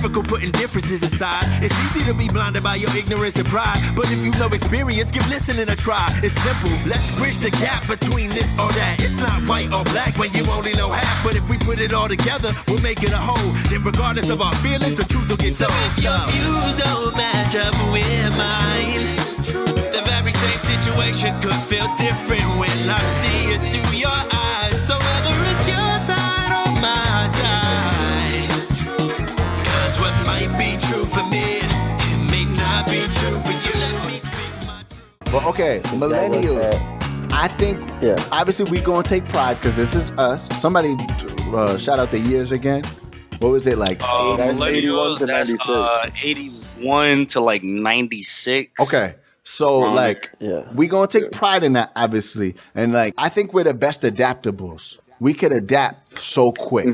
difficult putting differences aside. It's easy to be blinded by your ignorance and pride, but if you know experience, give listening a try. It's simple, let's bridge the gap between this or that. It's not white or black when you only know half, but if we put it all together, we'll make it a whole. Then regardless of our feelings, the truth will get told. So if your views don't match up with mine, the very same situation could feel different when I see it through your eyes. So whether it's your side or my side, cause what might be true for me, it may not be true for you. Let me speak my truth. Well, okay, millennials. I think, obviously we gonna take pride because this is us. Somebody shout out the years again. What was it like? Millennials, that's 81 to like 96. Okay. So like, we gonna take pride in that, obviously. And like, I think we're the best adaptables. We could adapt so quick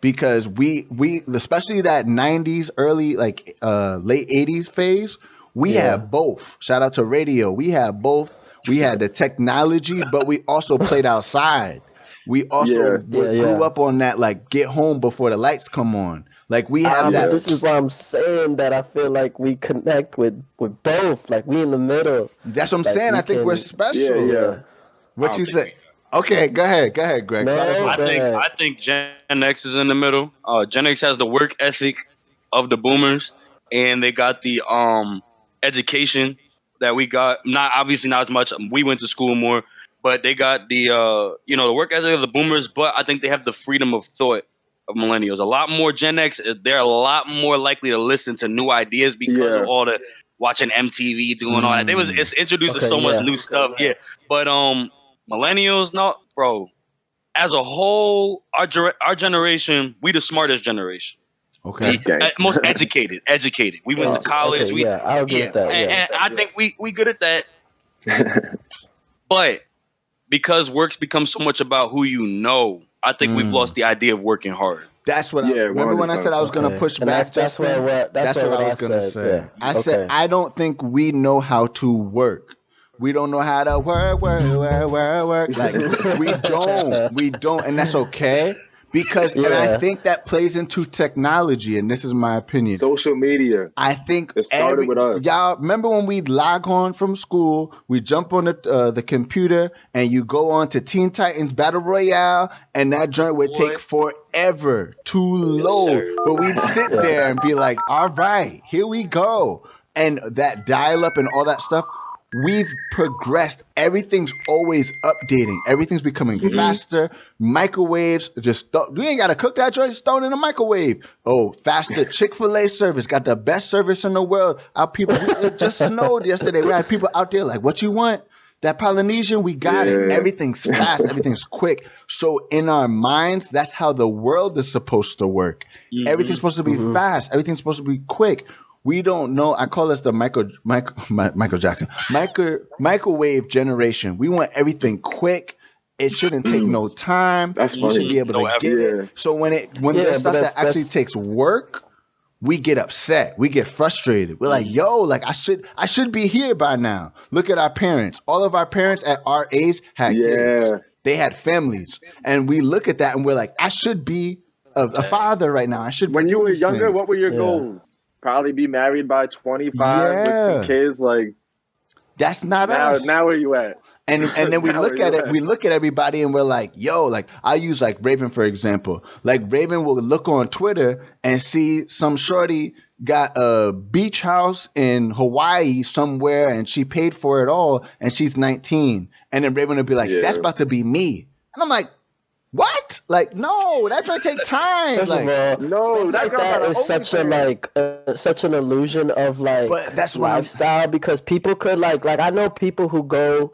because we especially that 90s, early, like late 80s phase, we had both. Shout out to radio. We had both. We had the technology, but we also played outside. We also grew up on that, like, get home before the lights come on. Like, we have that. This is why I'm saying that I feel like we connect with both. Like, we in the middle. That's what I'm saying. I think we're special. Yeah. What you say? Okay, go ahead, Greg. No, I think Gen X is in the middle. Gen X has the work ethic of the boomers, and they got the education that we got. Obviously not as much. We went to school more. But they got the the work ethic of the boomers, but I think they have the freedom of thought of millennials. A lot more Gen X, they're a lot more likely to listen to new ideas because of all the watching MTV, doing all that. It's introduced to so much new stuff. Yeah. But millennials, no, bro. As a whole, our generation, we the smartest generation. Okay. Most educated. We went to college. I'll agree with that. And I think we good at that. But because work's become so much about who you know, I think we've lost the idea of working hard. That's what remember when I said I was going to push back? That's what I was going to say. Yeah. I said, I don't think we know how to work. We don't know how to work. Like, we don't. And that's okay. Because and I think that plays into technology, and this is my opinion. Social media. I think it started with us. Y'all remember when we log on from school, we jump on the computer, and you go on to Teen Titans Battle Royale, and that joint would take forever to load. But we'd sit there and be like, all right, here we go. And that dial-up and all that stuff, we've progressed. Everything's always updating. Everything's becoming faster. Microwaves, you ain't got to cook that joint, just throw it in the microwave. Oh, faster Chick-fil-A service, got the best service in the world. Our people, it just snowed yesterday. We had people out there like, what you want? That Polynesian, we got it. Everything's fast. Everything's quick. So in our minds, that's how the world is supposed to work. Everything's supposed to be fast. Everything's supposed to be quick. We don't know. I call us the Michael Jackson microwave generation. We want everything quick. It shouldn't take no time. That's funny. You should be able to get it. So when there's stuff that actually takes work, we get upset. We get frustrated. We're like, yo, like I should be here by now. Look at our parents. All of our parents at our age had kids. They had families, and we look at that and we're like, I should be a father right now. I should. When you were younger, what were your goals? Probably be married by 25 with some kids. Like, that's not us. Now where you at? And then we look at it. We look at everybody and we're like, yo, like I use like Raven for example. Like Raven will look on Twitter and see some shorty got a beach house in Hawaii somewhere and she paid for it all and she's 19. And then Raven will be like, that's about to be me. And I'm like, what? Like, no, that might take time. First like, of all, no, that is such an illusion of like lifestyle because people could like I know people who go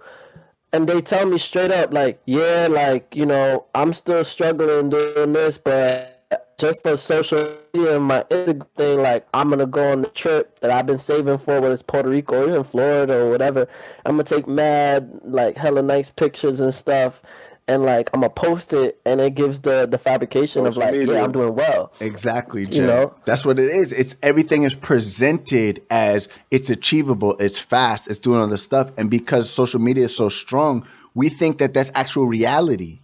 and they tell me straight up like, yeah, like, you know, I'm still struggling doing this, but just for social media and my Instagram thing, like I'm gonna go on the trip that I've been saving for, whether it's Puerto Rico or even Florida or whatever. I'm gonna take mad like hella nice pictures and stuff. And like I'm gonna post it, and it gives the fabrication of like, yeah, I'm doing well. Exactly, Jim. You know? That's what it is. It's everything is presented as it's achievable, it's fast, it's doing all this stuff, and because social media is so strong, we think that that's actual reality.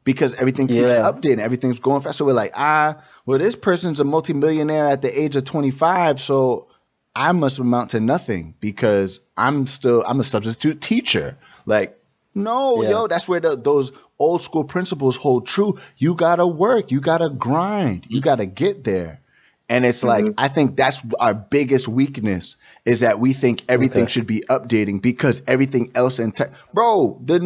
because everything keeps updating, everything's going fast. So we're like, well, this person's a multimillionaire at the age of 25, so I must amount to nothing because I'm a substitute teacher. Like, no, yo, that's where those old school principles hold true. You gotta work, you gotta grind, you gotta get there. And it's like, I think that's our biggest weakness is that we think everything should be updating because everything else in tech. Bro, I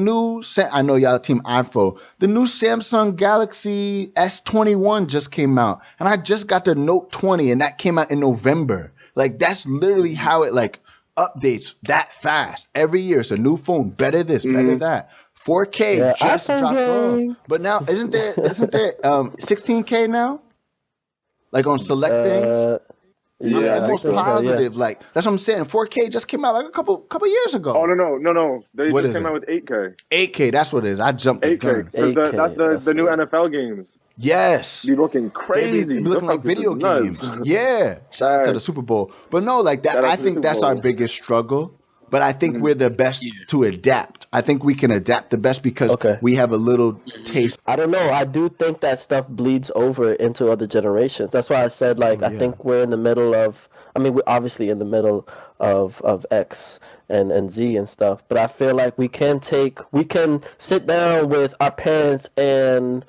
know y'all team iPhone, the new Samsung Galaxy S21 just came out. And I just got the Note 20 and that came out in November. Like, that's literally how it like updates that fast. Every year it's a new phone, better this, better that. 4K just dropped off. But now, isn't there 16K now? Like on select things? I'm almost positive. So, like, that's what I'm saying. 4K just came out like a couple years ago. Oh, no. They just came out with 8K. 8K, that's what it is. I jumped 8K. That's the new NFL games. Yes. Be looking crazy. Be looking like video games. Yeah. Shout out to the Super Bowl. But no, like that, I think that's our biggest struggle. But I think we're the best to adapt. I think we can adapt the best because we have a little taste. I don't know. I do think that stuff bleeds over into other generations. That's why I said, like, I think we're in the middle of, we're obviously in the middle of X and Z and stuff. But I feel like we can sit down with our parents and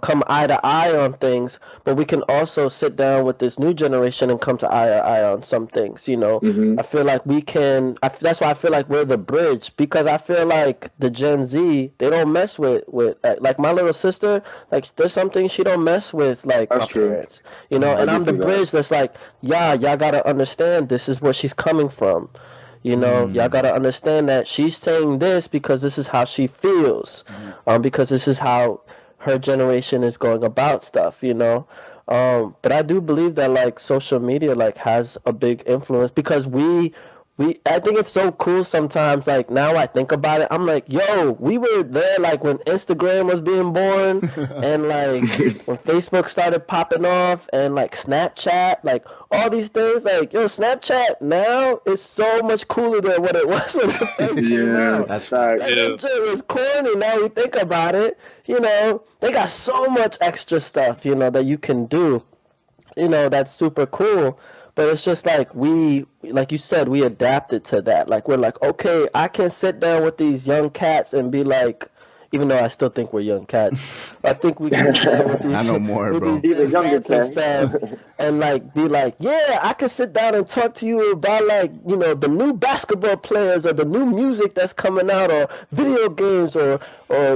come eye to eye on things, but we can also sit down with this new generation and come to eye to eye on some things, you know. I feel like we can, that's why I feel like we're the bridge, because I feel like the Gen Z, they don't mess with like my little sister, like there's some things she don't mess with, like that's my parents, you know, and I'm the bridge that's like, y'all gotta understand this is where she's coming from. You know, y'all gotta understand that she's saying this because this is how she feels, because this is how her generation is going about stuff, you know. But I do believe that like social media like has a big influence because I think it's so cool sometimes. Like now I think about it, I'm like, yo, we were there like when Instagram was being born and like when Facebook started popping off and like Snapchat, like all these things. Like, yo, Snapchat now is so much cooler than what it was when it first came out. That's right. Like, it was corny. Now we think about it, you know, they got so much extra stuff, you know, that you can do, you know, that's super cool. But it's just like like you said, we adapted to that. Like we're like, okay, I can sit down with these young cats and be like, even though I still think we're young cats, I think we can sit down with these. I know more, bro. These younger cats and stuff, and like be like, yeah, I can sit down and talk to you about like, you know, the new basketball players or the new music that's coming out or video games or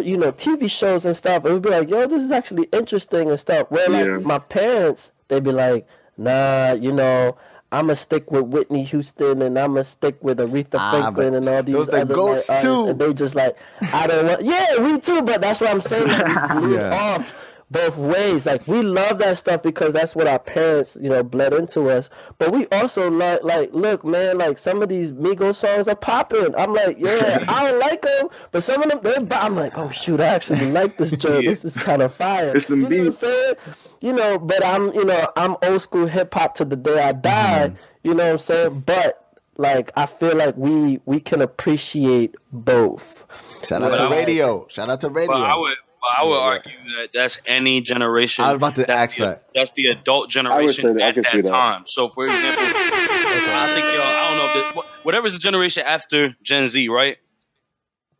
you know, TV shows and stuff. And we'd be like, yo, this is actually interesting and stuff. Where like my parents, they'd be like, nah, you know, I'm going to stick with Whitney Houston and I'm going to stick with Aretha Franklin and all these other goats artists. too. And they just like, I don't want, yeah, we too, but that's what I'm saying. Like, we bleed off both ways. Like we love that stuff because that's what our parents, you know, bled into us. But we also like, look, man, like some of these Migos songs are popping. I'm like, yeah, I don't like them, but some of them, I'm like, oh shoot, I actually like this joint. This is kind of fire. It's them you know what I'm saying? You know, but I'm old school hip hop to the day I die. You know what I'm saying? But like, I feel like we can appreciate both. Shout out to radio. But I would argue that that's any generation. I was about to ask that. That's the adult generation at that time. So, for example, I think I don't know whatever's the generation after Gen Z, right?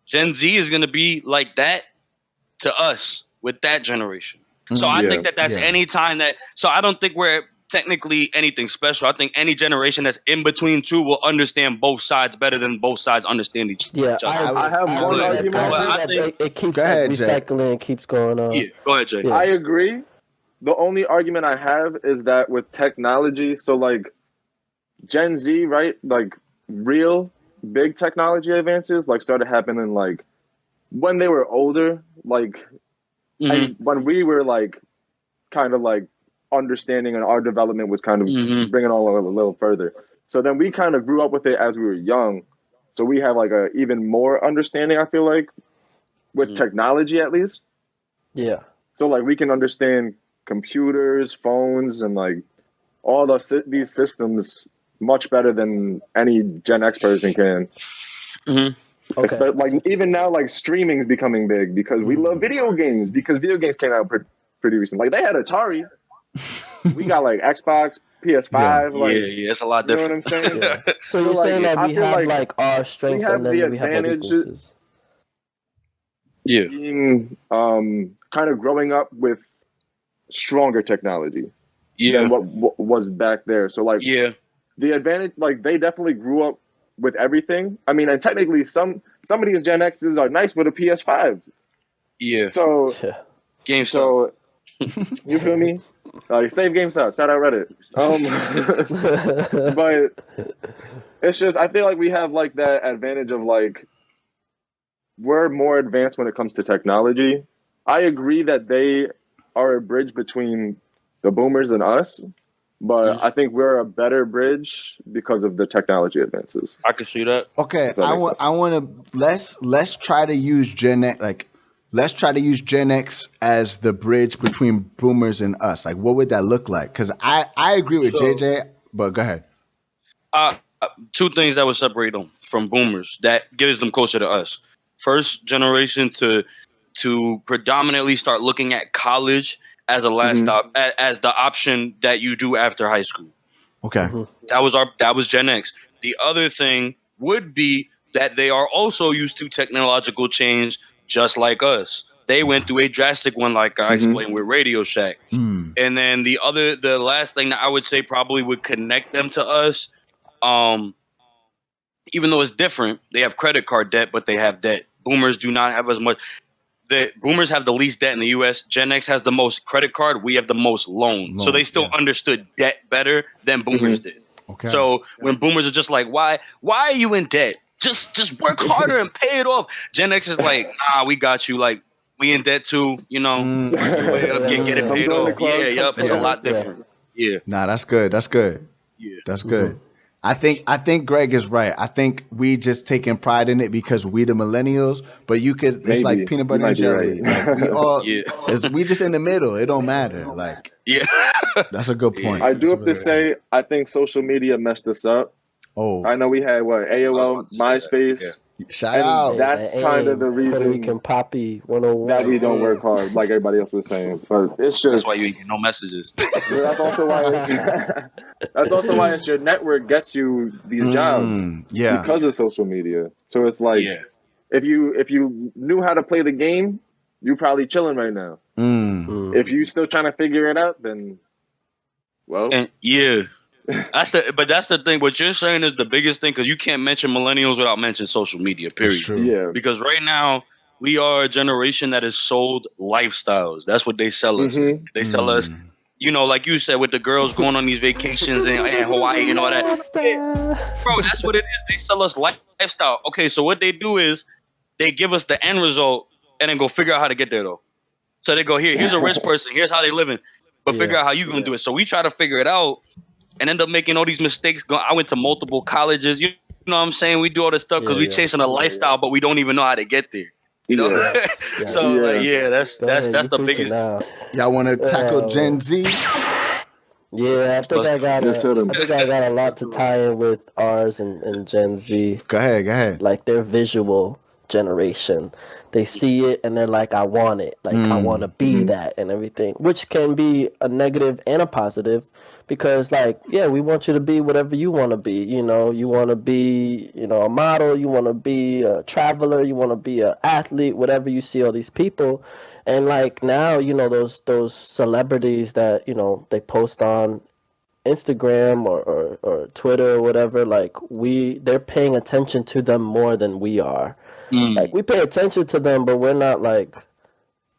Gen Z is gonna be like that to us with that generation. So I think that's any time that. So I don't think we're technically anything special. I think any generation that's in between two will understand both sides better than both sides understand each other. I have one argument. I think it keeps recycling and keeps going on. Yeah, go ahead, Jay. Yeah. I agree. The only argument I have is that with technology, so like Gen Z, right? Like real big technology advances like started happening like when they were older, like and when we were like kind of like understanding and our development was kind of bringing all a little further. So then we kind of grew up with it as we were young. So we have like a even more understanding, I feel like, with technology at least. Yeah. So like we can understand computers, phones, and like all these systems much better than any Gen X person can. Okay. Like even now, like streaming is becoming big because we love video games because video games came out pretty recent. Like they had Atari, we got like Xbox, PS5. Like it's a lot different. You know what I'm saying? So you're saying that we have like our strengths and then we have our weaknesses. Yeah. Being kind of growing up with stronger technology than what was back there. So like the advantage, like they definitely grew up with everything. I mean, and technically some of these Gen X's are nice with a PS5. Yeah. So GameStop. So you feel me? Save GameStop. Shout out Reddit. But it's just I feel like we have like that advantage of like we're more advanced when it comes to technology. I agree that they are a bridge between the boomers and us, but I think we're a better bridge because of the technology advances. I can see that. Okay, I want to let's try to use Gen X let's try to use Gen X as the bridge between boomers and us. Like, what would that look like? Because I agree with JJ, but go ahead. Two things that would separate them from boomers that gives them closer to us. First generation to predominantly start looking at college as a last stop, as the option that you do after high school. Okay. That was Gen X. The other thing would be that they are also used to technological change just like us. They went through a drastic one, like I explained with Radio Shack. And then the last thing that I would say probably would connect them to us, even though it's different, they have credit card debt, but they have debt. Boomers do not have as much. The boomers have the least debt in the U.S. Gen X has the most credit card. We have the most loans. So they still understood debt better than boomers did. Okay. So when boomers are just like, why are you in debt? Just work harder and pay it off. Gen X is like, nah, we got you. Like, we in debt too, you know. Work your way up, get it paid off. It's a lot different. Yeah. Nah, that's good. That's good. Yeah. That's good. I think Greg is right. I think we just taking pride in it because we the millennials, but it's like peanut butter and jelly. Right. Like we all we just in the middle. It don't matter. Like that's a good point. I do have to say I think social media messed us up. Oh, I know we had AOL, MySpace. Shout out. That's kind of the reason we can Poppy 101 that we don't work hard like everybody else was saying. But it's just that's why you get no messages. That's also why it's your network gets you these jobs. Because of social media. So it's like if you knew how to play the game, you probably chilling right now. If you still trying to figure it out, then that's the thing. What you're saying is the biggest thing because you can't mention millennials without mentioning social media. Period. That's true. Yeah. Because right now we are a generation that is sold lifestyles. That's what they sell us. They sell us, you know, like you said, with the girls going on these vacations in Hawaii and all that. Bro, that's what it is. They sell us lifestyle. Okay, so what they do is they give us the end result and then go figure out how to get there though. So they go here's a rich person. Here's how they living, but figure out how you gonna do it. So we try to figure it out. And end up making all these mistakes. I went to multiple colleges. You know what I'm saying? We do all this stuff because we chasing a lifestyle, but we don't even know how to get there. You know? That's the biggest. Y'all want to tackle Gen Z? Yeah, I think I got a lot to tie in with ours and Gen Z. Go ahead. Like their visual generation. They see it and they're like, I want it. Like I want to be that and everything, which can be a negative and a positive. Because, we want you to be whatever you want to be. You know, you want to be, a model. You want to be a traveler. You want to be an athlete. Whatever you see all these people, and now, those celebrities that they post on Instagram or Twitter or whatever. They're paying attention to them more than we are. We pay attention to them, but we're not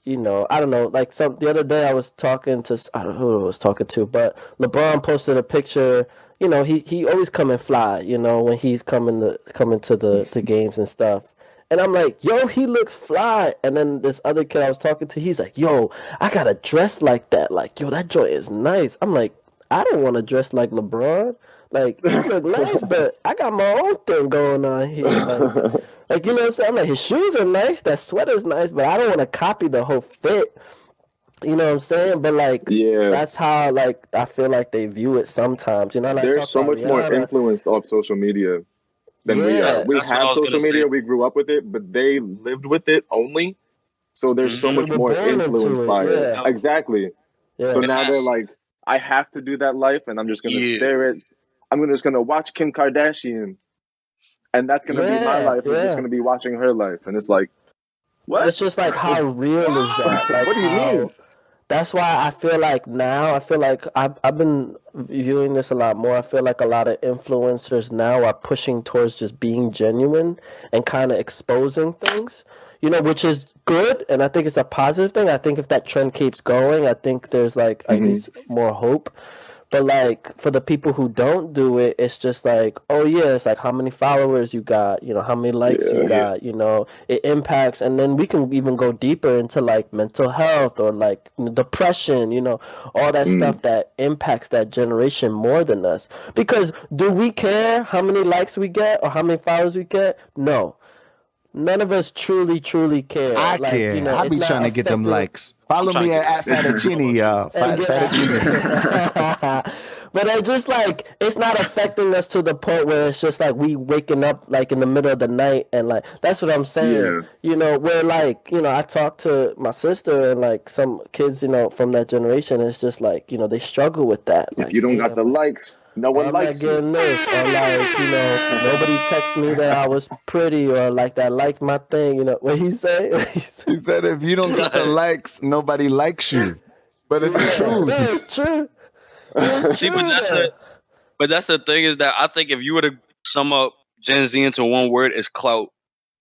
I don't know. The other day I was talking to, I don't know who I was talking to, but LeBron posted a picture. He always come and fly. When he's coming to the games and stuff. And I'm like, yo, he looks fly. And then this other kid I was talking to, he's like, yo, I gotta dress like that. Like, yo, that joint is nice. I'm like, I don't want to dress like LeBron. Like, you look nice, but I got my own thing going on here. Like, you know what I'm saying? I'm like, his shoes are nice, that sweater's nice, but I don't want to copy the whole fit. You know what I'm saying? But that's how I feel like they view it sometimes. They're so much more influenced off social media. than we are. We have social media, we grew up with it, but they lived with it only. So there's so much more influence by it. Exactly. Yeah. So now they're like, I have to do that life, and I'm just gonna stare at. I'm just gonna watch Kim Kardashian, and that's gonna be my life. I'm just gonna be watching her life, and it's like, what? It's just like, how real is that? Like, what do you mean? That's why I feel like now, I've been viewing this a lot more. I feel like a lot of influencers now are pushing towards just being genuine and kind of exposing things, which is good. And I think it's a positive thing. I think if that trend keeps going, I think there's like at least more hope. But like for the people who don't do it, it's just like, oh yeah, it's like how many followers you got, how many likes you got, it impacts. And then we can even go deeper into like mental health or like depression, all that stuff that impacts that generation more than us. Because do we care how many likes we get or how many followers we get? No. None of us truly care. I care. I be trying to get them likes. Follow me at Fettuccine, y'all. Fettuccine. But it's just like, it's not affecting us to the point where it's just like we waking up like in the middle of the night and like, that's what I'm saying. Where like, I talk to my sister and like some kids, from that generation, it's just like, they struggle with that. If you don't got the likes, no one likes you. I'm not getting this. Or like, nobody texts me that I was pretty or like that liked my thing. What he say? He said if you don't got the likes, nobody likes you. But it's the truth. Yeah, it's true. See, but that's the thing is that I think if you were to sum up Gen Z into one word, it's clout.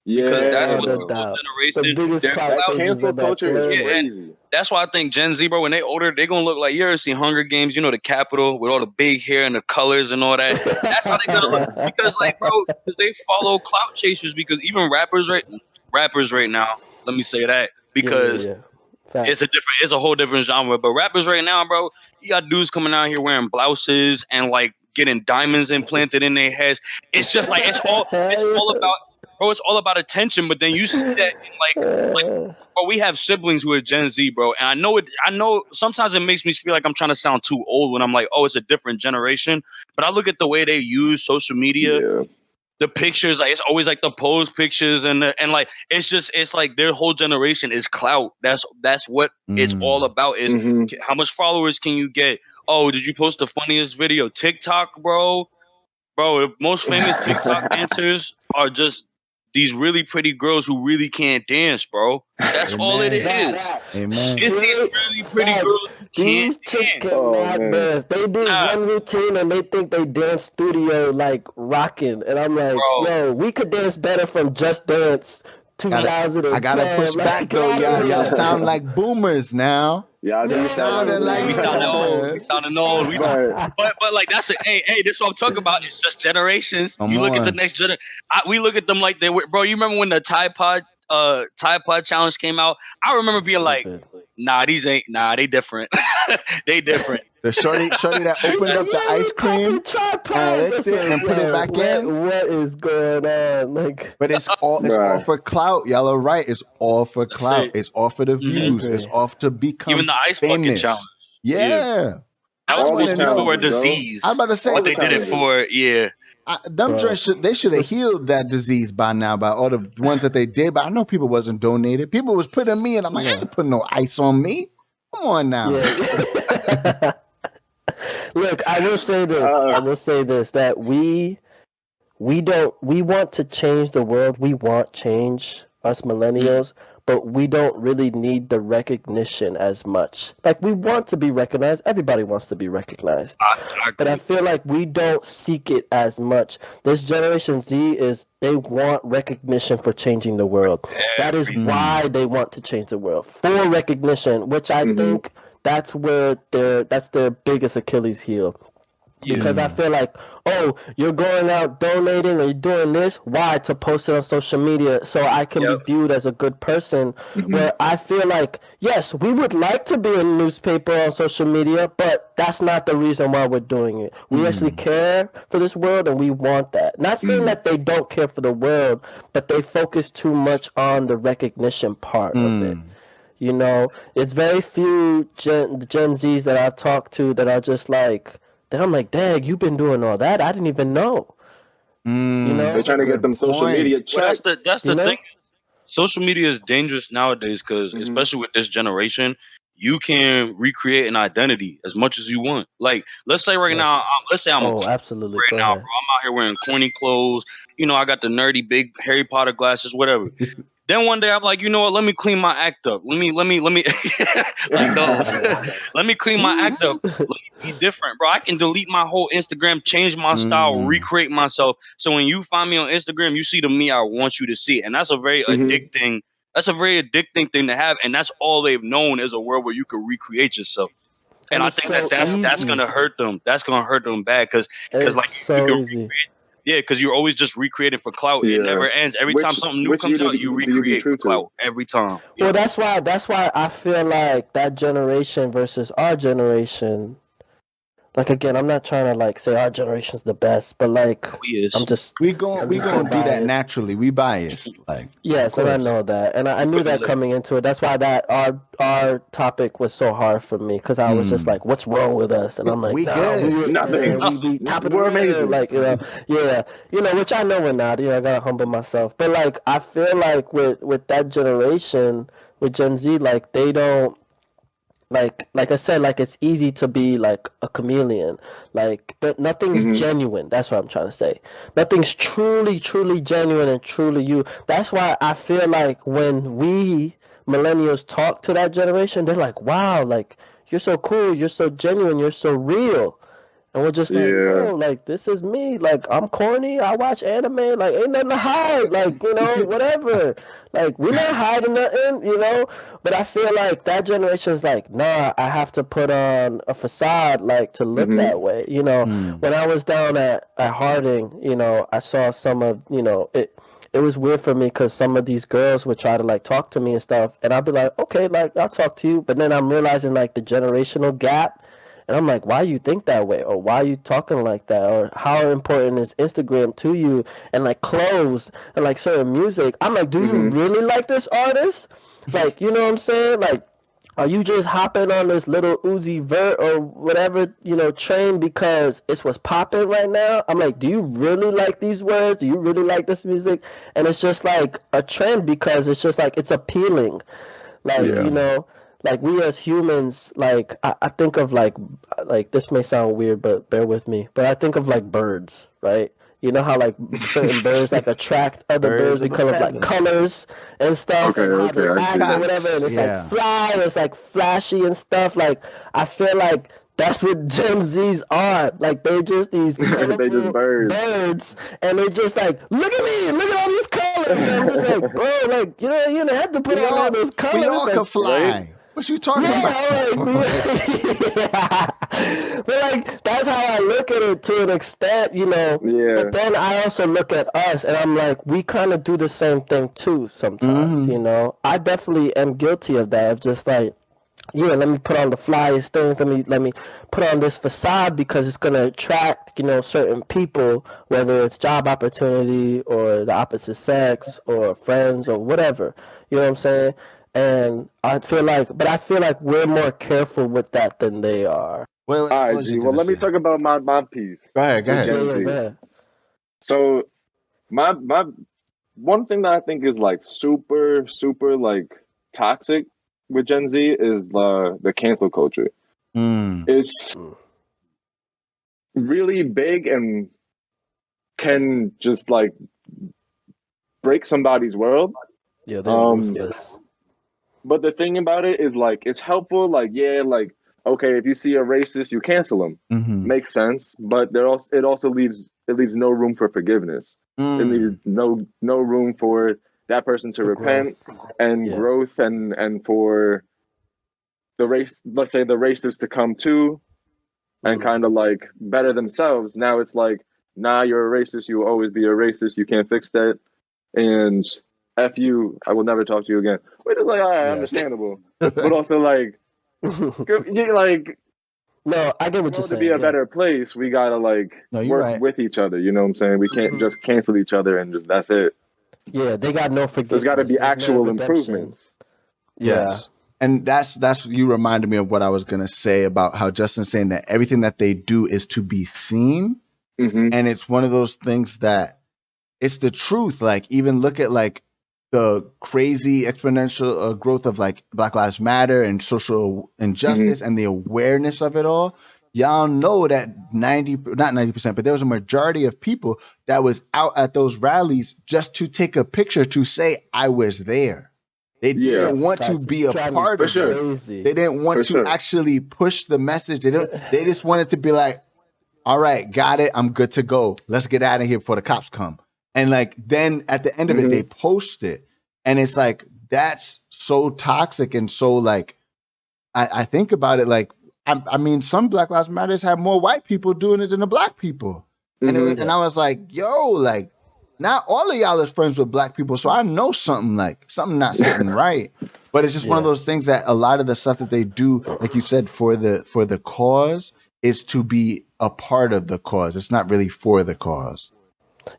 Yeah, because that's what the whole generation. That cancel culture is crazy. That's why I think Gen Z, bro, when they older, they're gonna look like, you ever seen Hunger Games? The Capitol with all the big hair and the colors and all that. That's how they gonna look. Because like, bro, because they follow clout chasers. Because even rappers right now, let me say that because. It's a whole different genre. But rappers right now, bro, you got dudes coming out here wearing blouses and like getting diamonds implanted in their heads. It's just like it's all about, bro. It's all about attention. But then you see that in like, bro, we have siblings who are Gen Z, bro, and I know sometimes it makes me feel like I'm trying to sound too old when I'm like, oh, it's a different generation. But I look at the way they use social media. Yeah. The pictures, like it's always like the pose pictures and like it's like their whole generation is clout. That's what it's all about. Is how much followers can you get? Oh, did you post the funniest video? TikTok, bro. The most famous TikTok dancers are just these really pretty girls who really can't dance, bro. That's all it is. Amen. It's these really pretty girls who can't dance. Dance. They do one routine and they think they dance studio like rocking. And I'm like, yo, we could dance better from Just Dance 2010. I gotta push back though, y'all sound like boomers now. Yeah, we sounding old. But like that's it. Hey, this is what I'm talking about. It's just generations. You look at the next generation. We look at them like they were, bro. You remember when the Tide Pod challenge came out? I remember being like, they different. They different. The shorty that opened up the ice cream and put it back in. What is going on? Like, but it's all for clout. Y'all are right. It's all for clout. It's all for the views. It's off to become even the ice bucket challenge. Yeah. That was supposed to be for a disease. I'm about to say what they did it for. Yeah. They should have healed that disease by now by all the ones that they did. But I know people wasn't donated. People was putting me in. I'm like, I ain't putting no ice on me. Come on now. Yeah. Look, I will say this. That we want to change the world. We want change, us millennials, but we don't really need the recognition as much. Like, we want to be recognized. Everybody wants to be recognized. But I feel like we don't seek it as much. This Generation Z they want recognition for changing the world. That is why they want to change the world. For recognition, which I think that's their biggest Achilles heel. Because I feel like, oh, you're going out donating or you're doing this. Why? To post it on social media so I can be viewed as a good person. Where I feel like, yes, we would like to be in a newspaper on social media, but that's not the reason why we're doing it. We actually care for this world and we want that. Not saying that they don't care for the world, but they focus too much on the recognition part of it. It's very few Gen Zs that I've talked to that are just like, then I'm like, dang, you've been doing all that? I didn't even know. They're trying to get them social media checks. Well, that's the thing. Social media is dangerous nowadays because, especially with this generation, you can recreate an identity as much as you want. Like, let's say right now, let's say I'm absolutely right now, bro. I'm out here wearing corny clothes. I got the nerdy big Harry Potter glasses, whatever. Then one day I'm like, you know what? Let me clean my act up. Let me like those. Let me clean my act up. Let me be different, bro. I can delete my whole Instagram, change my style, recreate myself. So when you find me on Instagram, you see the me I want you to see, and that's a very addicting. That's a very addicting thing to have, and that's all they've known is a world where you can recreate yourself. And I think that's gonna hurt them. That's gonna hurt them bad because like you can recreate. Yeah, because you're always just recreating for clout. Yeah. It never ends. Every time something new comes out, you recreate for clout every time. Well, that's why I feel like that generation versus our generation. Like, again, I'm not trying to like say our generation's the best, but like I'm just we gonna do that naturally. We biased, like yes, and I know that, and I knew that coming into it. That's why that our topic was so hard for me because I was just like, "What's wrong with us?" And I'm like, "We good, nothing. We top of the amazing." Like which I know we're not. I gotta humble myself, but like I feel like with that generation, with Gen Z, like they don't. Like I said, like it's easy to be like a chameleon, like but nothing's genuine. That's what I'm trying to say. Nothing's truly genuine and truly you. That's why I feel like when we millennials talk to that generation, they're like, "Wow, like you're so cool, you're so genuine, you're so real." And we're just like, "Bro, like this is me. Like I'm corny. I watch anime. Like ain't nothing to hide. Like whatever. Like we're not hiding nothing. But I feel like that generation's like, nah, I have to put on a facade like to look that way. When I was down at Harding, I saw some of it. It was weird for me because some of these girls would try to like talk to me and stuff, and I'd be like, okay, like I'll talk to you. But then I'm realizing like the generational gap. And I'm like, why you think that way? Or why are you talking like that? Or how important is Instagram to you? And like clothes and like certain music. I'm like, do you really like this artist? Like, you know what I'm saying? Like, are you just hopping on this little Uzi Vert or whatever, train because it's what's popping right now? I'm like, do you really like these words? Do you really like this music? And it's just like a trend because it's just like, it's appealing. Like, like we as humans, like I think of like this may sound weird, but bear with me. But I think of like birds, right? You know how like certain birds like attract other birds because of like colors and stuff, and how they act or whatever. And it's like fly, it's like flashy and stuff. Like I feel like that's what Gen Zs are. Like they're just these colorful birds, and they're just like, look at me, look at all these colors. And I'm just like, bro, like you don't have to put on all those colors. We all can fly. Right? What you talking about? But like that's how I look at it to an extent, Yeah. But then I also look at us, and I'm like, we kind of do the same thing too sometimes. I definitely am guilty of that. Of just like, let me put on the flyest things. Let me put on this facade because it's gonna attract, certain people, whether it's job opportunity or the opposite sex or friends or whatever. You know what I'm saying? And I feel like we're more careful with that than they are. All right, G. Well, let me talk about my piece. Go ahead. So, my one thing that I think is like super like toxic with Gen Z is the cancel culture. It's really big and can just like break somebody's world. Yeah, they're ruthless. But the thing about it is, like, it's helpful. Like, okay, if you see a racist, you cancel them. Makes sense. But it also leaves no room for forgiveness. It leaves no room for that person to repent and growth and for the race. Let's say the racists to come to and kind of like better themselves. Now it's like, nah, you're a racist. You will always be a racist. You can't fix that. And F you, I will never talk to you again. Which is like, all right, understandable. But also like, you're like, no, I get what you're saying. To be a better place, we gotta like work with each other. You know what I'm saying? We can't just cancel each other and just that's it. Yeah, they got no forgiveness. There's got to be actual improvements. Yes. And that's you reminded me of what I was gonna say about how Justin's saying that everything that they do is to be seen. And it's one of those things that it's the truth. Like, even look at like the crazy exponential growth of like Black Lives Matter and social injustice and the awareness of it all. Y'all know that not 90%, but there was a majority of people that was out at those rallies just to take a picture to say I was there. They didn't want to be a part of it. They didn't want to actually push the message. They just wanted to be like, all right, got it. I'm good to go. Let's get out of here before the cops come. And like, then at the end of it, they post it. And it's like, that's so toxic. And so like, I think about it, like, I mean, some Black Lives Matters have more white people doing it than the black people. And and I was like, yo, like, not all of y'all is friends with black people. So I know something not sitting right. But it's just one of those things that a lot of the stuff that they do, like you said, for the cause is to be a part of the cause. It's not really for the cause.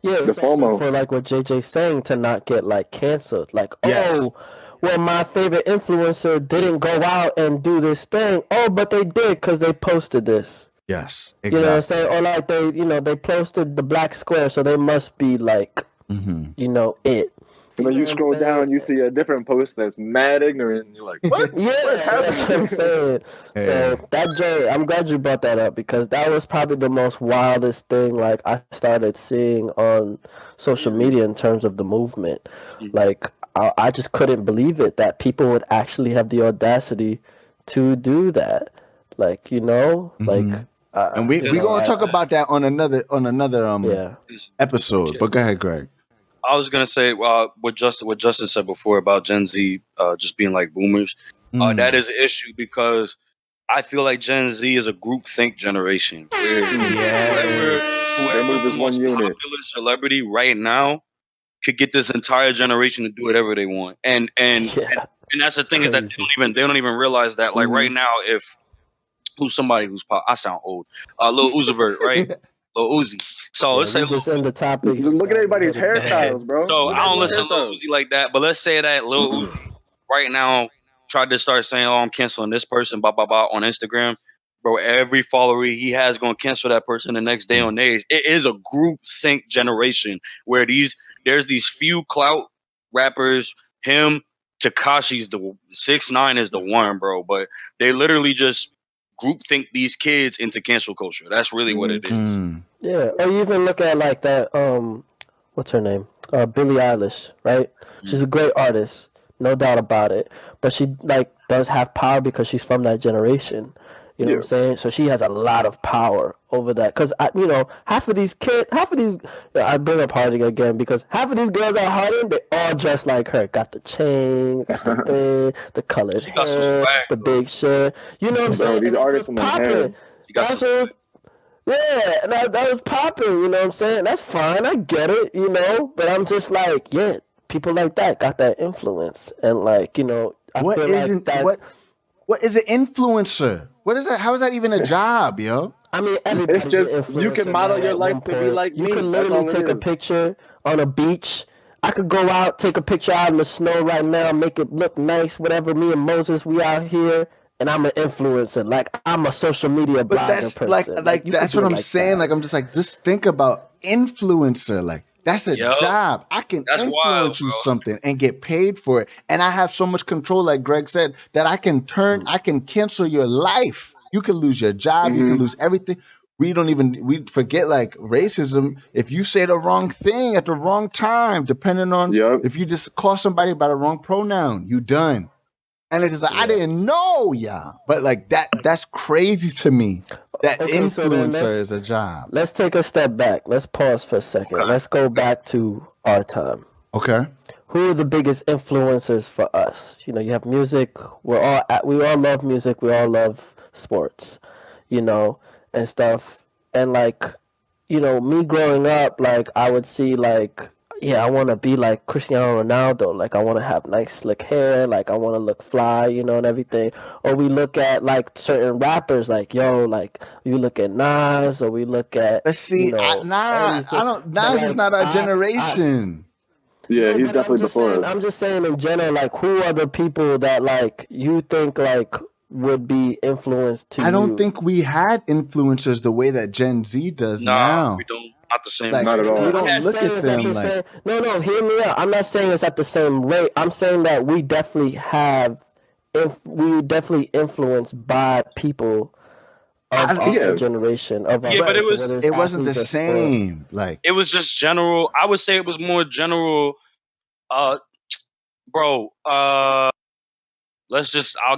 Yeah, it's also for like what JJ's saying, to not get like canceled. Like, well, my favorite influencer didn't go out and do this thing. Oh, but they did because they posted this. Yes, exactly. You know what I'm saying? Or like they posted the black square, so they must be like, it. And then you scroll down, you see a different post that's mad ignorant, and you're like, what? That's what I'm saying. So that journey, I'm glad you brought that up, because that was probably the most wildest thing like I started seeing on social media in terms of the movement. Like, I just couldn't believe it that people would actually have the audacity to do that. Like, like. And we gonna talk about that on another episode. But go ahead, Greg. I was gonna say what Justin said before about Gen Z just being like boomers. That is an issue, because I feel like Gen Z is a groupthink generation. Whoever's the most popular celebrity right now could get this entire generation to do whatever they want. And that's the thing, is that they don't even realize that. Like right now, if who's somebody who's I sound old, Lil Uzi Vert, right? Lil Uzi. So let's say just in the topic. Look at everybody's hairstyles, bro. So I don't listen to Lil Uzi like that, but let's say that Lil Uzi right now tried to start saying, "Oh, I'm canceling this person," blah blah blah on Instagram. Bro, every follower he has going to cancel that person the next day on days. It is a group think generation where there's these few clout rappers. Him, Tekashi's the 6ix9ine is the one, bro. But they literally just group think these kids into cancel culture. That's really what it is. Yeah, or you even look at like that. What's her name? Billie Eilish, right? She's a great artist, no doubt about it. But she like does have power because she's from that generation. You know what I'm saying? So she has a lot of power over that. Because, half of these I bring up Harding again, because half of these girls at Harding, they all dress like her. Got the chain, got the thing, the colored hair, the big shirt. You know what I'm saying? These artists in the hair. And that was popping, you know what I'm saying? That's fine, I get it, but I'm just like, people like that got that influence. And like, I what feel isn't like that, what is an influencer? What is that? How is that even a job, yo? I mean, it's just you can model your life to be like me. You can literally take a picture on a beach. I could go out, take a picture out in the snow right now, make it look nice, whatever. Me and Moses, we out here, and I'm an influencer. Like, I'm a social media blogger person. Like that's what I'm saying. Like, I'm just like, just think about influencer. Like, that's a job. I can influence you something and get paid for it. And I have so much control, like Greg said, that I can cancel your life. You can lose your job. You can lose everything. We forget like racism. If you say the wrong thing at the wrong time, depending on if you just call somebody by the wrong pronoun, you done. And it's just like, I didn't know, but like that's crazy to me. That influencer is a job. Let's take a step back. Let's pause for a second. Okay. Let's go back to our time. Okay. Who are the biggest influencers for us? You have music. We all love music. We all love sports, and stuff. And like, me growing up, like I would see like, I want to be like Cristiano Ronaldo. Like, I want to have nice slick hair. Like, I want to look fly, and everything. Or we look at like certain rappers, like, like you look at Nas, or we look at. Let's see, Nas is not our generation. He's definitely before us. I'm just saying in general, like, who are the people that like you think like would be influenced to I don't you. think we had influencers the way that Gen Z does now. We don't. Not the same. Like, not at all. We don't look at them like. No, hear me out. I'm not saying it's at the same rate. I'm saying that we definitely have, we definitely influenced by people of our generation. But it wasn't the same. Like, it was just general. I would say it was more general. Bro. I'll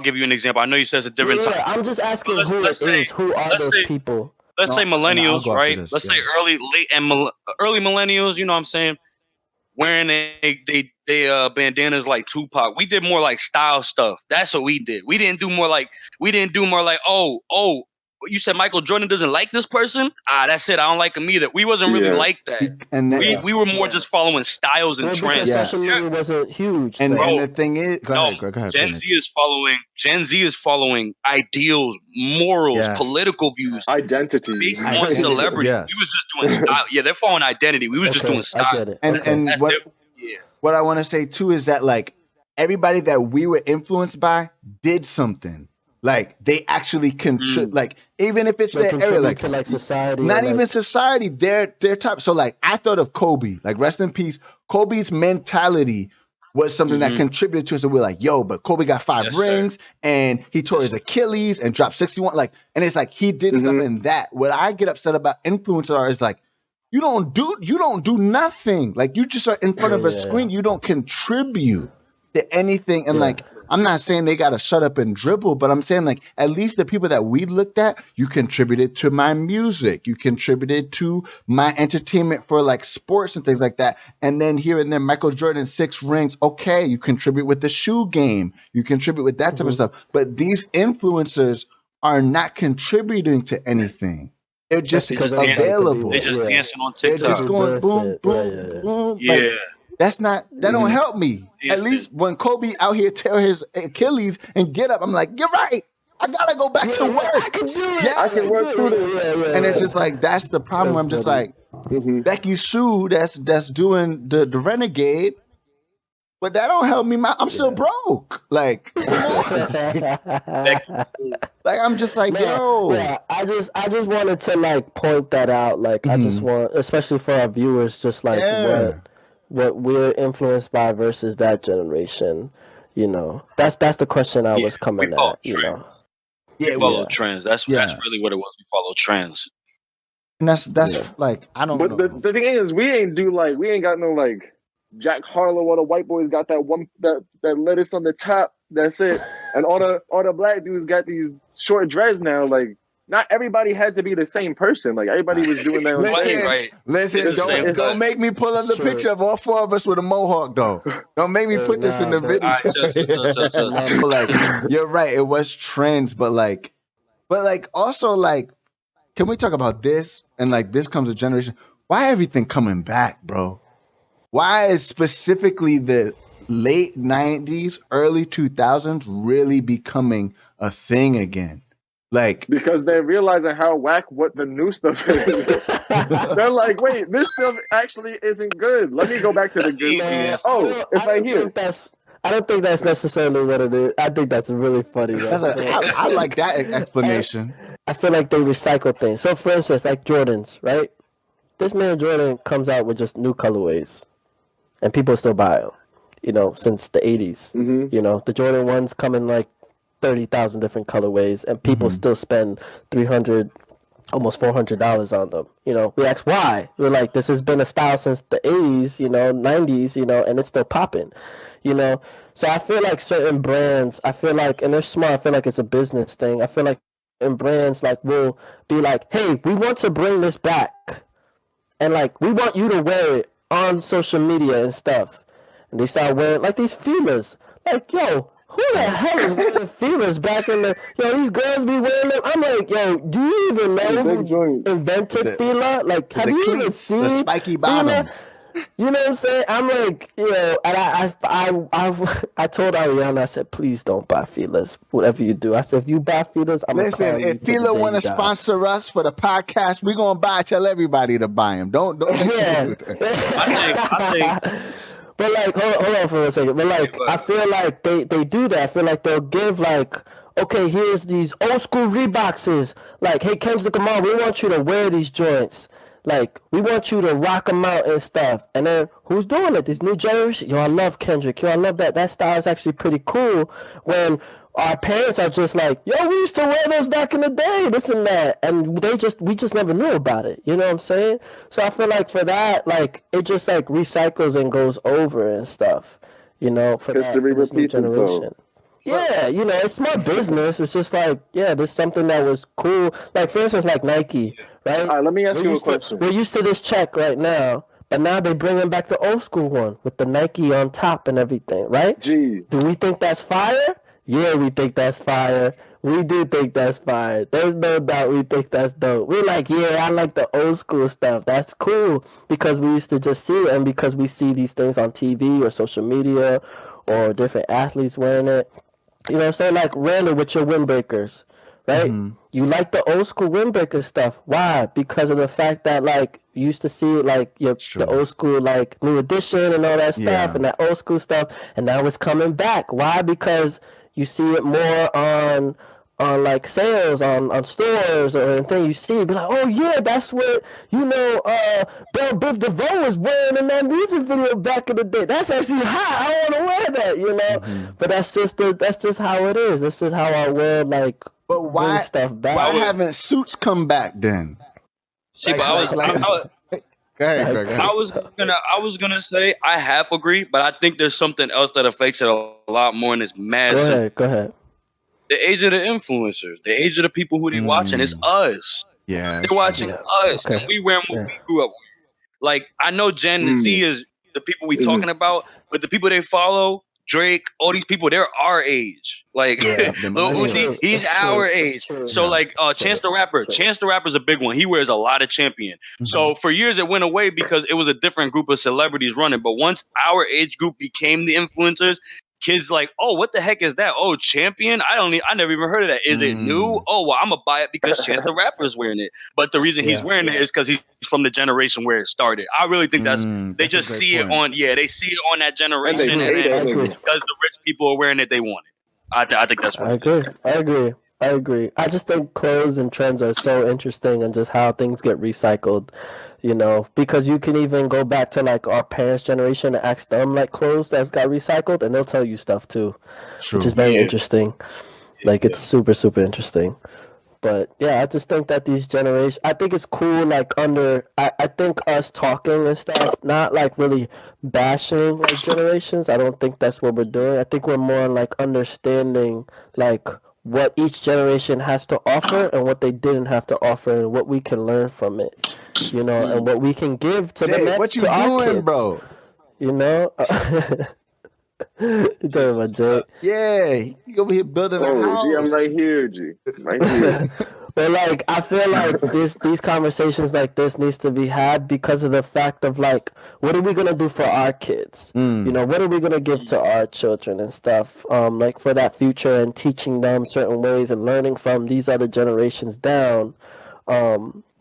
give you an example. I know you said it's a different time. I'm just asking who are those people? Let's say millennials, right? Let's say early millennials. You know what I'm saying? Wearing they bandanas like Tupac. We did more like style stuff. That's what we did. We didn't do more like oh. You said Michael Jordan doesn't like this person? That's it. I don't like him either. We wasn't really like that. And we were more just following styles and trends. Social media wasn't huge. And the thing is, go ahead. Gen Z is following ideals, morals, political views, identity, based on celebrity. We was just doing style. Yeah, they're following identity. We was just doing style. I get it. And what I want to say too is that like everybody that we were influenced by did something. Like they actually like even if it's their area, like to like society, not even society, their type. So like I thought of Kobe, like rest in peace. Kobe's mentality was something that contributed to us, and we're like, yo, but Kobe got 5 rings, and he tore his Achilles and dropped 61. Like, and it's like he did stuff in that. What I get upset about influencers is like, you don't do nothing. Like you just are in front of a screen. You don't contribute to anything, and like. I'm not saying they got to shut up and dribble, but I'm saying like at least the people that we looked at, you contributed to my music. You contributed to my entertainment for like sports and things like that. And then here and there, Michael Jordan, 6 rings. Okay, you contribute with the shoe game. You contribute with that type of stuff. But these influencers are not contributing to anything. They're just available. They're just dancing on TikTok. They're just going boom, boom. Yeah. Like, that don't help me. At least when Kobe out here tear his Achilles and get up, I'm like, you're right. I gotta go back to work. I can do it. I can work through this. And it's just like that's the problem. I'm just like Becky Sue that's doing the Renegade, but that don't help me. I'm still broke. Like, I'm just like, yo. Yeah, I just wanted to like point that out. Like, I just want, especially for our viewers, just like what we're influenced by versus that generation, you know. That's the question I was coming at, you know. Yeah, we follow trends. That's really what it was. We follow trends. And that's like I don't know. But the thing is, we ain't got no like Jack Harlow or the white boys got that one that lettuce on the top. That's it. And all the black dudes got these short dreads now. Like not everybody had to be the same person. Like everybody was doing their own thing. Right. Listen, don't make me pull up the picture of all 4 of us with a mohawk though. Don't make me put this in the video. Like you're right, it was trends, but like also like, can we talk about this? And like this comes a generation. Why everything coming back, bro? Why is specifically the late 90s, early 2000s really becoming a thing again? Like because they're realizing how whack what the new stuff is. They're like, wait, this stuff actually isn't good. Let me go back to the good. It's right here. I don't think that's necessarily what it is. I think that's really funny. I like that explanation. I feel like they recycle things. So, for instance, like Jordans, right? This man Jordan comes out with just new colorways, and people still buy them. You know, since the 80s. You know, the Jordan ones come in like 30,000 different colorways, and people still spend $300, almost $400 on them. You know, we ask why. We're like, this has been a style since the 80s, you know, 90s, you know, and it's still popping, you know. So I feel like certain brands, and they're smart. I feel like it's a business thing. I feel like certain brands like will be like, hey, we want to bring this back, and like we want you to wear it on social media and stuff. And they start wearing like these feelers, like yo. Who the hell is wearing feelers back in the... Yo, these girls be wearing them. I'm like, yo, do you even know who invented Fila? Like, have you even seen the spiky bottoms? You know what I'm saying? I'm like, you know, and I told Ariana, I said, please don't buy Filas. Whatever you do. I said, if you buy Filas, I'm going to listen, if Fila want to sponsor us for the podcast, we're going to tell everybody to buy them. Don't yeah. I think... But like, hold on for a second. But like, I feel like they do that. I feel like they'll give like okay, here's these old school Reeboks. Like, hey, Kendrick Lamar, we want you to wear these joints. Like, we want you to rock them out and stuff. And then, who's doing it? This new generation? Yo, I love Kendrick. Yo, I love that. That style is actually pretty cool. When our parents are just like, yo, we used to wear those back in the day, this and that. And we just never knew about it. You know what I'm saying? So I feel like for that, like, it just, like, recycles and goes over and stuff. You know, for this new generation. Yeah, you know, it's smart business. It's just like, yeah, there's something that was cool. Like, for instance, like Nike, right? All right, let me ask you a question. We're used to this check right now, but now they're bringing back the old school one with the Nike on top and everything, right? Gee. Do we think that's fire? Yeah, we think that's fire. We do think that's fire. There's no doubt we think that's dope. We're like, yeah, I like the old school stuff. That's cool because we used to just see it and because we see these things on TV or social media or different athletes wearing it. You know what I'm saying? Like, Randall with your windbreakers, right? Mm-hmm. You like the old school windbreaker stuff. Why? Because of the fact that, like, you used to see, like, the old school, like, New Edition and all that stuff and that old school stuff. And now it's coming back. Why? Because you see it more on like sales on stores or anything. You see it, be like, oh yeah, that's what, you know, Belle Biv DeVoe was wearing in that music video back in the day. That's actually hot. I want to wear that, you know. Mm-hmm. But that's just how it is. That's just how our world, like, but why stuff back. Why haven't suits come back then? See, but Go ahead. I was gonna say I half agree, but I think there's something else that affects it a lot more, and it's massive. Go ahead. The age of the influencers, the age of the people who they watching, is us. Yeah, they're watching us, and we wearing what we grew up with. Like, I know Gen Z is the people we talking about, but the people they follow, Drake, all these people, they're our age. Like, Lil Uzi, he's our age. So, like, Chance the Rapper. Chance the Rapper's a big one. He wears a lot of Champion. Mm-hmm. So, for years, it went away because it was a different group of celebrities running. But once our age group became the influencers, kids like, oh, what the heck is that? Oh, Champion? I never even heard of that. Is it new? Oh, well, I'm gonna buy it because Chance the Rapper is wearing it. But the reason he's wearing it is because he's from the generation where it started. I really think they just see it on, they see it on that generation, and then because the rich people are wearing it, they want it. I think that's what I agree. I just think clothes and trends are so interesting and just how things get recycled, you know, because you can even go back to, like, our parents' generation and ask them, like, clothes that got recycled, and they'll tell you stuff too, which is very interesting. Like, it's super, super interesting. But yeah, I just think that these generations, I think it's cool, like, I think us talking and stuff, not like really bashing, like, generations. I don't think that's what we're doing. I think we're more like understanding, like, what each generation has to offer and what they didn't have to offer and what we can learn from it, you know, and what we can give to the next, what you to our doing, kids, bro? You know? You talking about Jay? Yeah, you over here building a house. G, I'm right here, G. Right here. But, like, I feel like these conversations like this needs to be had because of the fact of, like, what are we gonna do for our kids? You know, what are we gonna give to our children and stuff? Like, for that future and teaching them certain ways and learning from these other generations down.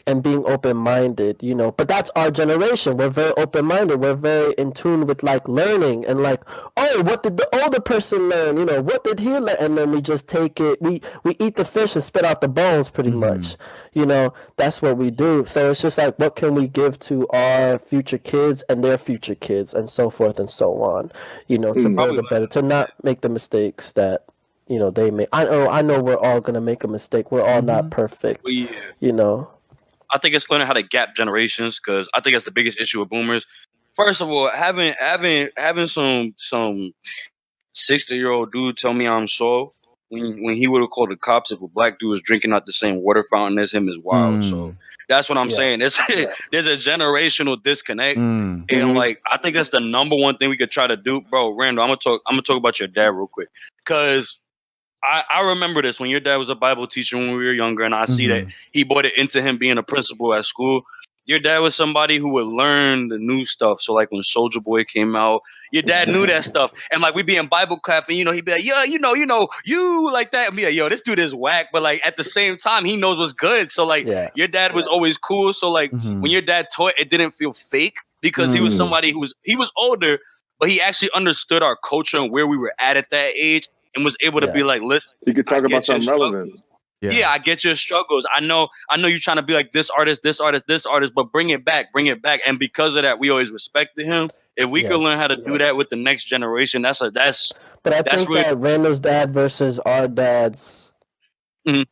And being open-minded, you know. But that's our generation. We're very open-minded. We're very in tune with, like, learning and, like, oh, what did the older person learn? You know, what did he learn? And then we just take it. We eat the fish and spit out the bones pretty much. You know, that's what we do. So it's just like, what can we give to our future kids and their future kids and so forth and so on, you know, to build a better, to not make the mistakes that, you know, they make. I know we're all going to make a mistake. We're all not perfect, you know. I think it's learning how to gap generations, because I think that's the biggest issue with boomers. First of all, having some 60-year-old dude tell me I'm soft when he would have called the cops if a black dude was drinking out the same water fountain as him is wild. So that's what I'm saying. There's a generational disconnect, and like, I think that's the number one thing we could try to do, bro. Randall, I'm gonna talk about your dad real quick, because I remember this when your dad was a Bible teacher when we were younger, and I see that he brought it into him being a principal at school. Your dad was somebody who would learn the new stuff. So, like, when Soulja Boy came out, your dad knew that stuff. And, like, we'd be in Bible class, and, you know, he'd be like, yeah, you know, you like that. And be like, yo, this dude is whack. But, like, at the same time, he knows what's good. So, like, your dad was always cool. So, like, when your dad taught, it didn't feel fake, because he was somebody he was older, but he actually understood our culture and where we were at that age. and was able to be like, listen, you could talk about something relevant. Yeah, I get your struggles. I know you're trying to be like this artist, but bring it back. And because of that, we always respected him. If we could learn how to do that with the next generation, that's. But I think really that Randall's dad versus our dads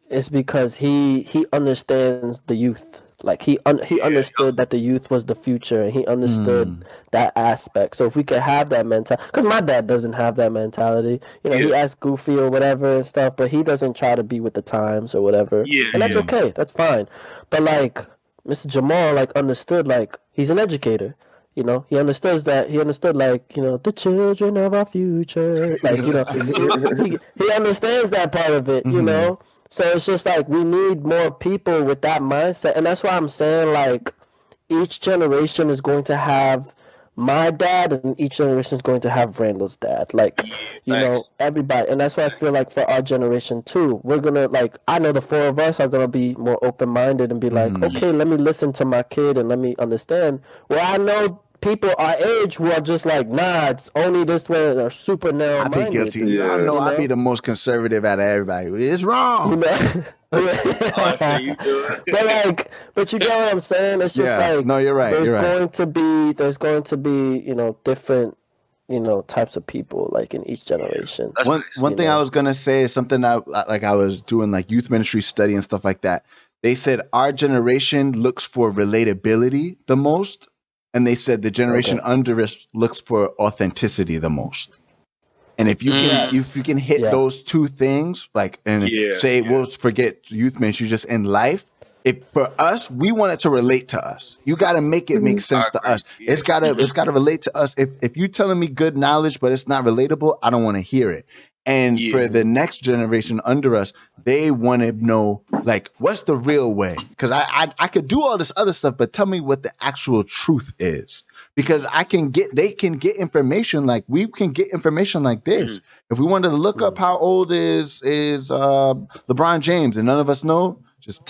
is because he understands the youth. Like he understood that the youth was the future, and he understood that aspect. So if we could have that mentality, because my dad doesn't have that mentality. You know, he acts goofy or whatever and stuff, but he doesn't try to be with the times or whatever. Yeah, and that's okay. That's fine. But like Mr. Jamal, like understood, like he's an educator. You know, he understood like, you know, the children of our future. Like, you know, he understands that part of it. You know. So it's just like we need more people with that mindset. And that's why I'm saying, like, each generation is going to have my dad and each generation is going to have Randall's dad. Like, you know, everybody. And that's why I feel like for our generation, too, we're going to, like, I know the four of us are going to be more open-minded and be like, okay, let me listen to my kid and let me understand. Well, I know people our age who are just like, nah, it's only this way, they're super narrow-minded. I be guilty. I know I be the most conservative out of everybody. It's wrong. You know? But you get what I'm saying? It's just like, no, you're right. There's going to be, you know, different, you know, types of people like in each generation. One thing I was gonna say is something I was doing like youth ministry study and stuff like that. They said our generation looks for relatability the most. And they said the generation under us looks for authenticity the most. And if you can hit those two things, like, and we'll forget youth ministry just in life. If for us, we want it to relate to us. You got to make it make sense to us. It's gotta relate to us. If you're telling me good knowledge, but it's not relatable, I don't want to hear it. And for the next generation under us, they want to know, like, what's the real way? Because I could do all this other stuff, but tell me what the actual truth is. Because they can get information like we can get information like this. If we wanted to look up how old is LeBron James and none of us know, just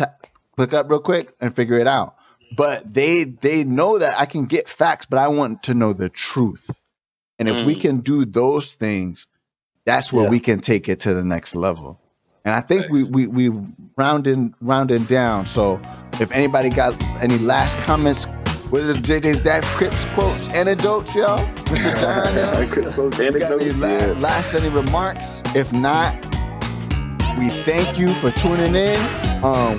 click up real quick and figure it out. But they know that I can get facts, but I want to know the truth. And if we can do those things, that's where we can take it to the next level. And I think we rounding down. So if anybody got any last comments, what are the JJ's Dad Crips quotes, anecdotes, y'all? Mr. John, y'all? Last any remarks? If not, we thank you for tuning in.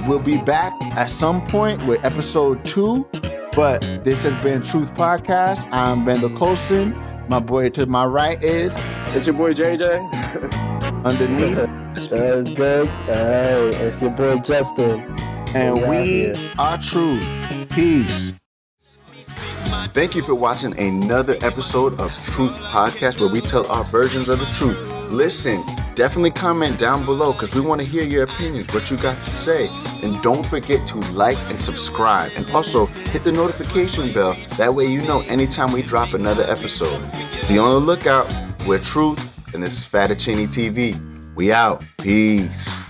We'll be back at some point with episode 2. But this has been Truth Podcast. I'm Randall Colson. My boy to my right is... It's your boy JJ. Underneath. That's good. All right. It's your boy Justin. And we are Truth. Peace. Thank you for watching another episode of Truth Podcast, where we tell our versions of the truth. Listen, definitely comment down below because we want to hear your opinions, what you got to say. And don't forget to like and subscribe. And also hit the notification bell. That way you know anytime we drop another episode. Be on the lookout. We're Truth, and this is Fettuccine TV. We out. Peace.